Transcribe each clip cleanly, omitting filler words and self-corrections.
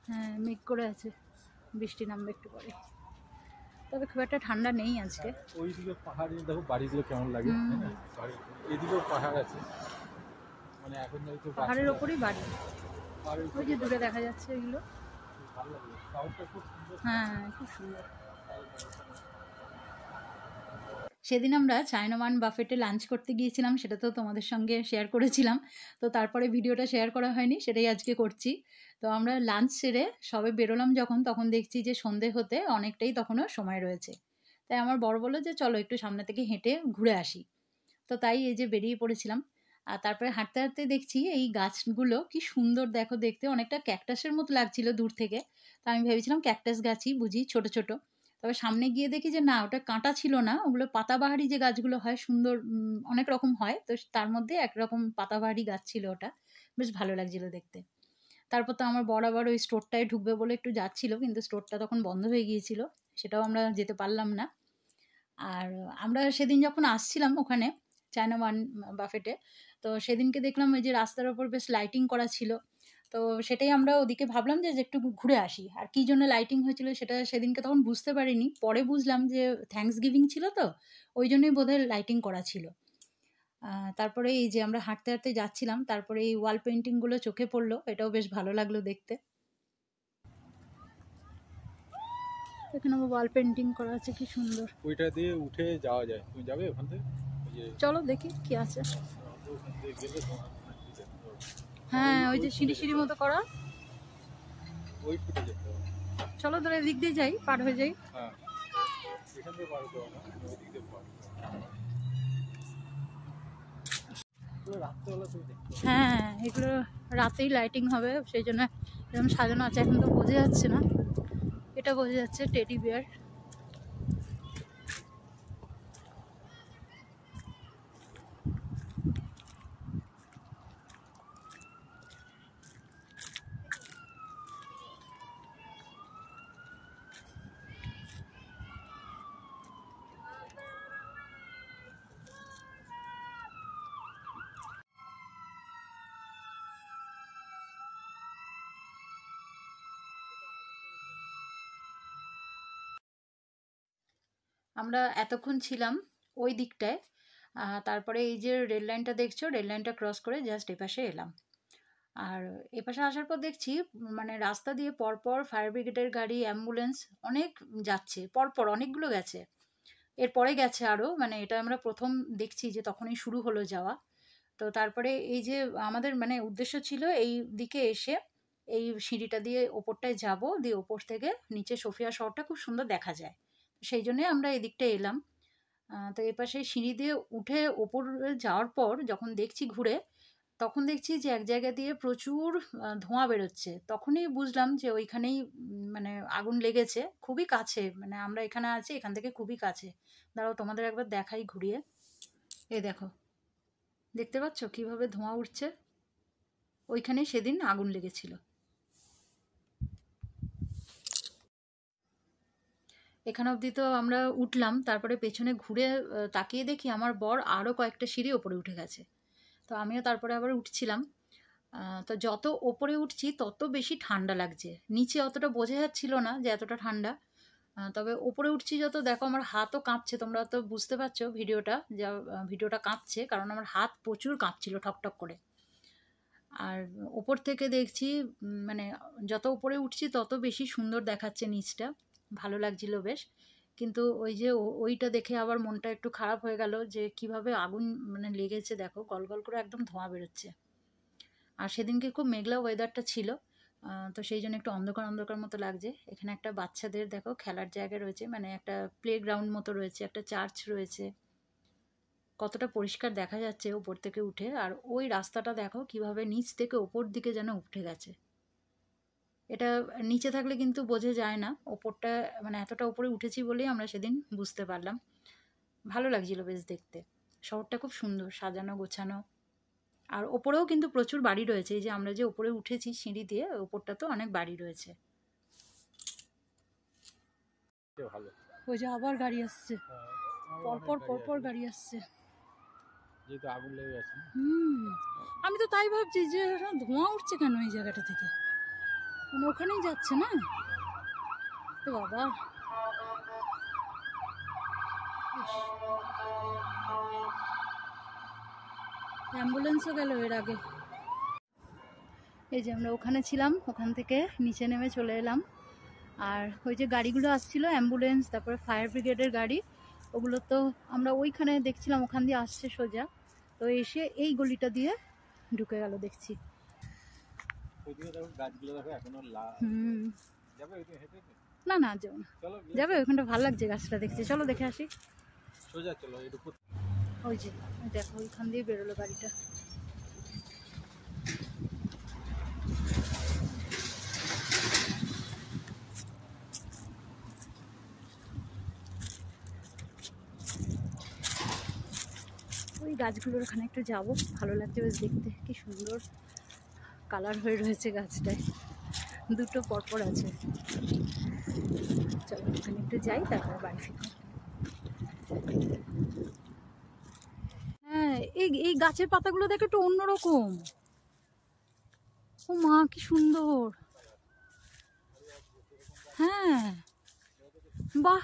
হ্যাঁ মেঘ করে আছে, বৃষ্টি নামবে একটু পরে, তবে খুব একটা ঠান্ডা নেই আজকে। ওইদিকে পাহাড়ে দেখো বাড়িগুলো কেমন লাগে, এদিকেও পাহাড় আছে, মানে এখন পাহাড়ের ওপরই বাড়ি, ওই যে দূরে দেখা যাচ্ছে এগুলো। ভালো লাগে, শহরটা খুব সুন্দর। হ্যাঁ খুব সুন্দর। সেদিন আমরা চায়না ওয়ান বাফেটে লাঞ্চ করতে গিয়েছিলাম, সেটা তো তোমাদের সঙ্গে শেয়ার করেছিলাম, তো তারপরে ভিডিওটা শেয়ার করা হয়নি, সেটাই আজকে করছি। তো আমরা লাঞ্চ সেরে সবে বেরোলাম যখন, তখন দেখছি যে সন্ধে হতে অনেকটাই তখনও সময় রয়েছে। তাই আমার বড় বললো যে চলো একটু সামনে থেকে হেঁটে ঘুরে আসি। তো তাই এই যে বেরিয়ে পড়েছিলাম। আর তারপরে হাঁটতে হাঁটতে দেখছি এই গাছগুলো কি সুন্দর দেখো, দেখতে অনেকটা ক্যাকটাসের মতো লাগছিল দূর থেকে। তো আমি ভেবেছিলাম ক্যাকটাস গাছই বুঝি, ছোট ছোট। তবে সামনে গিয়ে দেখি যে না, ওটা কাঁটা ছিল না, ওগুলো পাতাবাহারি যে গাছগুলো হয় সুন্দর, অনেক রকম হয়, তো তার মধ্যে একরকম পাতাবাহারি গাছ ছিল ওটা। বেশ ভালো লাগছিল দেখতে। তারপর তো আমার বড় আবার ওই স্টোরটায় ঢুকবে বলে একটু যাচ্ছিল, কিন্তু স্টোরটা তখন বন্ধ হয়ে গিয়েছিল, সেটাও আমরা যেতে পারলাম না। আর আমরা সেদিন যখন আসছিলাম ওখানে চায়না ওয়ান বাফেটে, তো সেদিনকে দেখলাম ওই যে রাস্তার ওপর বেশ লাইটিং করা ছিল, তো সেটাই আমরা ওদিকে ভাবলাম যে একটু ঘুরে আসি। আর কী জন্য লাইটিং হয়েছিল সেটা সেদিনকে তখন বুঝতে পারিনি, পরে বুঝলাম যে থ্যাঙ্কস গিভিং ছিল, তো ওই জন্যই বোধহয় লাইটিং করা ছিল। তারপরে এই যে আমরা হাঁটতে হাঁটতে যাচ্ছিলাম, তারপরে এই ওয়াল পেন্টিংগুলো চোখে পড়লো, এটাও বেশ ভালো লাগলো দেখতে। এখানে ওয়াল পেন্টিং করা আছে, কি সুন্দর। ওইটা দিয়ে উঠে যাওয়া যায়, তুমি যাবে ওখান থেকে? চলো দেখি কি আছে। হ্যাঁ ওই যে সিঁড়ি সিঁড়ি মতো করা, ওই ফুটে যেতে হবে। চলো ধরে এদিক দিয়ে যাই, পার হয়ে যাই। হ্যাঁ এখান থেকে পার হতে হবে না, ওই দিক দিয়ে পার। রাত্রেবেলা তুমি দেখতে পাবে। হ্যাঁ এগুলো রাতেই লাইটিং হবে, সেই জন্য এরকম সাজানো আছে, এখন তো বোঝা যাচ্ছে না। এটা বোঝা যাচ্ছে টেডি বিয়ার। আমরা এতক্ষণ ছিলাম ওই দিকটায়, তারপরে এই যে রেল লাইনটা দেখছো, রেল লাইনটা ক্রস করে জাস্ট এপাশে এলাম। আর এপাশে আসার পর দেখছি মানে রাস্তা দিয়ে পরপর ফায়ার ব্রিগেডের গাড়ি, অ্যাম্বুলেন্স অনেক যাচ্ছে, পরপর অনেকগুলো গেছে, এরপরে গেছে আরও, মানে এটা আমরা প্রথম দেখছি যে তখনই শুরু হলো যাওয়া। তো তারপরে এই যে আমাদের মানে উদ্দেশ্য ছিল এই দিকে এসে এই সিঁড়িটা দিয়ে ওপরটায় যাব, দিয়ে ওপর থেকে নিচে সোফিয়া শহরটা খুব সুন্দর দেখা যায়, সেই জন্যে আমরা এদিকটা এলাম। তো এপাশে সিঁড়ি দিয়ে উঠে ওপরে যাওয়ার পর যখন দেখছি ঘুরে, তখন দেখছি যে এক জায়গা দিয়ে প্রচুর ধোঁয়া বেরোচ্ছে, তখনই বুঝলাম যে ওইখানেই মানে আগুন লেগেছে, খুবই কাছে, মানে আমরা এখানে আছি এখান থেকে খুবই কাছে। দাঁড়াও তোমাদের একবার দেখাই ঘুরিয়ে, এই দেখো, দেখতে পাচ্ছ কিভাবে ধোঁয়া উঠছে, ওইখানেই সেদিন আগুন লেগেছিল। এখান অবধি তো আমরা উঠলাম, তারপরে পেছনে ঘুরে তাকিয়ে দেখি আমার বর আরও কয়েকটা সিঁড়ি ওপরে উঠে গেছে, তো আমিও তারপরে আবার উঠছিলাম। তো যত ওপরে উঠছি তত বেশি ঠান্ডা লাগছে, নিচে অতটা বোঝা যাচ্ছিল না যে এতটা ঠান্ডা। তবে ওপরে উঠছি যত, দেখো আমার হাতও কাঁপছে, তোমরা তো বুঝতে পারছো ভিডিওটা, যা ভিডিওটা কাঁপছে কারণ আমার হাত প্রচুর কাঁপছিল ঠকঠক করে। আর ওপর থেকে দেখছি মানে যত উপরে উঠছি তত বেশি সুন্দর দেখাচ্ছে নিচটা, ভালো লাগছিল বেশ। কিন্তু ওই যে ওইটা দেখে আবার মনটা একটু খারাপ হয়ে গেল যে কিভাবে আগুন মানে লেগেছে, দেখো গল গল করে একদম ধোঁয়া বেরোচ্ছে। আর সেদিনকে খুব মেঘলা ওয়েদারটা ছিল, তো সেই জন্য একটু অন্ধকার অন্ধকার মতো লাগছে। এখানে একটা বাচ্চাদের দেখো খেলার জায়গা রয়েছে, মানে একটা প্লে গ্রাউন্ড মতো রয়েছে, একটা চার্চ রয়েছে, কতটা পরিষ্কার দেখা যাচ্ছে উপর থেকে উঠে। আর ওই রাস্তাটা দেখো কিভাবে নিচ থেকে ওপর দিকে যেন উঠে গেছে, এটা নিচে থাকলে কিন্তু বোঝা যায় না, ওপরটা মানে এতটা উপরে উঠেছি বলেই আমরা সেদিন বুঝতে পারলাম। ভালো লাগছিল বেশ দেখতে, শহরটা খুব সুন্দর সাজানো গোছানো। আর ওপরেও কিন্তু প্রচুর বাড়ি রয়েছে, এই যে আমরা যে ওপরে উঠেছি সিঁড়ি দিয়ে, ওপরটা তো অনেক বাড়ি রয়েছে। ভালো, ওই যে আবার গাড়ি আসছে, পরপর পরপর গাড়ি আসছে, যেহেতু আগুন লেগে গেছে। আমি তো তাই ভাবছি যে ধোঁয়া উঠছে কেন এই জায়গাটা থেকে। মানে ওখানেই যাচ্ছে না? এ বাবা, অ্যাম্বুলেন্সও গেল এর আগে। এই যে আমরা ওখানে ছিলাম, ওখান থেকে নিচে নেমে চলে এলাম। আর ওই যে গাড়িগুলো আসছিল, অ্যাম্বুলেন্স, তারপরে ফায়ার ব্রিগেডের গাড়ি, ওগুলো তো আমরা ওইখানে দেখছিলাম ওখান দিয়ে আসছে সোজা। তো এসে এই গলিটা দিয়ে ঢুকে গেল দেখছি। না না, যাবো না, যাবে ওইখানটা ভালো লাগছে, গাছটা দেখছি, চলো দেখে আসি। সোজা চলো। ওই যে দেখো ওইখান দিয়ে বেরোলো গাড়িটা। ওই গাছগুলোর ওখানে একটু যাবো, ভালো লাগছে বেশ দেখতে, কি সুন্দর কালার হয়ে রয়েছে গাছটায়, দুটো পরপর আছে। চলো ওখানে একটু যাই, তারপর বাড়ি ফিরবো। হ্যাঁ, এই গাছের পাতাগুলো দেখো একটু অন্যরকম। ও মা, কি সুন্দর। হ্যাঁ, বাহ,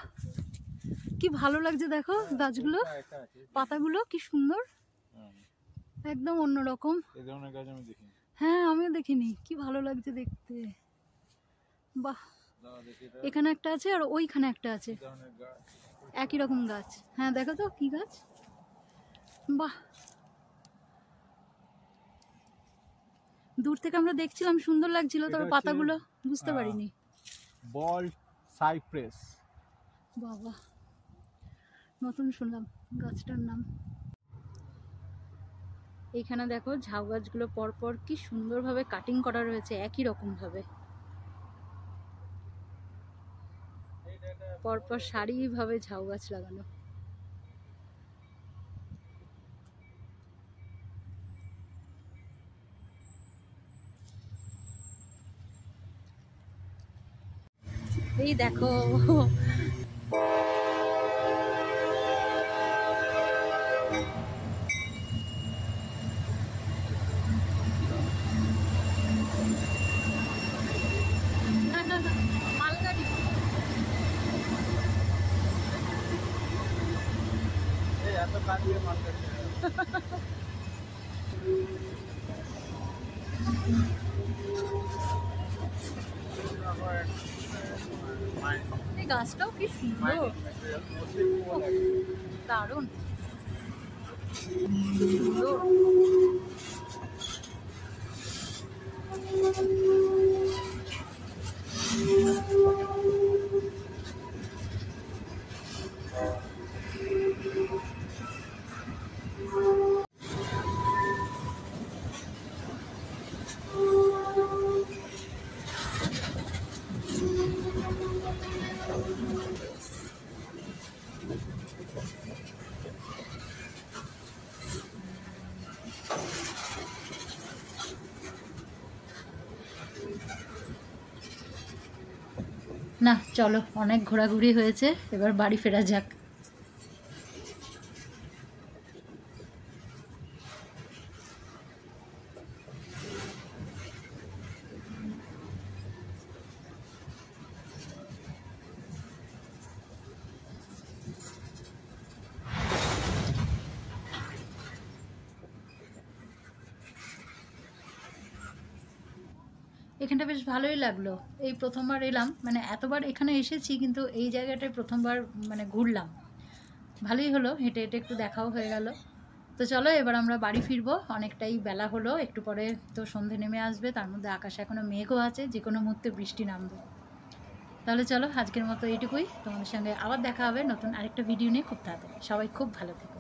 কি ভালো লাগছে দেখো গাছগুলো, পাতাগুলো কি সুন্দর, একদম অন্যরকম। হ্যাঁ, আমিও দেখিনি, কি ভালো লাগছে দেখতে। বাহ, এখানে একটা আছে আর ওইখানে একটা আছে, একই রকম গাছ। হ্যাঁ দেখো তো কি গাছ, বাহ। দূর থেকে আমরা দেখছিলাম, সুন্দর লাগছিল, তবে পাতাগুলো বুঝতে পারিনি। বল সাইপ্রেস। বাবা, নতুন শুনলাম গাছটার নাম। এইখানে দেখো ঝাউ গাছগুলো পরপর কি সুন্দরভাবে কাটিং করা রয়েছে, একই রকম ভাবে পরপর সারিভাবে ঝাউ গাছ লাগানো। এই দেখো মালগাড়ি। এত কাঁদিয়ে মালগাড়ি। এই গাছটাও কি সুন্দর, দারুণ সুন্দর। না চলো, অনেক ঘোরাঘুরি হয়েছে, এবার বাড়ি ফেরা যাক। এখানটা বেশ ভালোই লাগলো, এই প্রথমবার এলাম, মানে এতবার এখানে এসেছি কিন্তু এই জায়গাটায় প্রথমবার মানে ঘুরলাম। ভালোই হলো, হেঁটে হেঁটে একটু দেখাও হয়ে গেল। তো চলো এবার আমরা বাড়ি ফিরবো, অনেকটাই বেলা হলো, একটু পরে তো সন্ধে নেমে আসবে, তার মধ্যে আকাশে এখনও মেঘও আছে, যে কোনো মুহূর্তে বৃষ্টি নামবে। তাহলে চলো আজকের মতো এইটুকুই, তোমাদের সঙ্গে আবার দেখা হবে নতুন আরেকটা ভিডিও নিয়ে খুব তাড়াতাড়ি। সবাই খুব ভালো থেকো।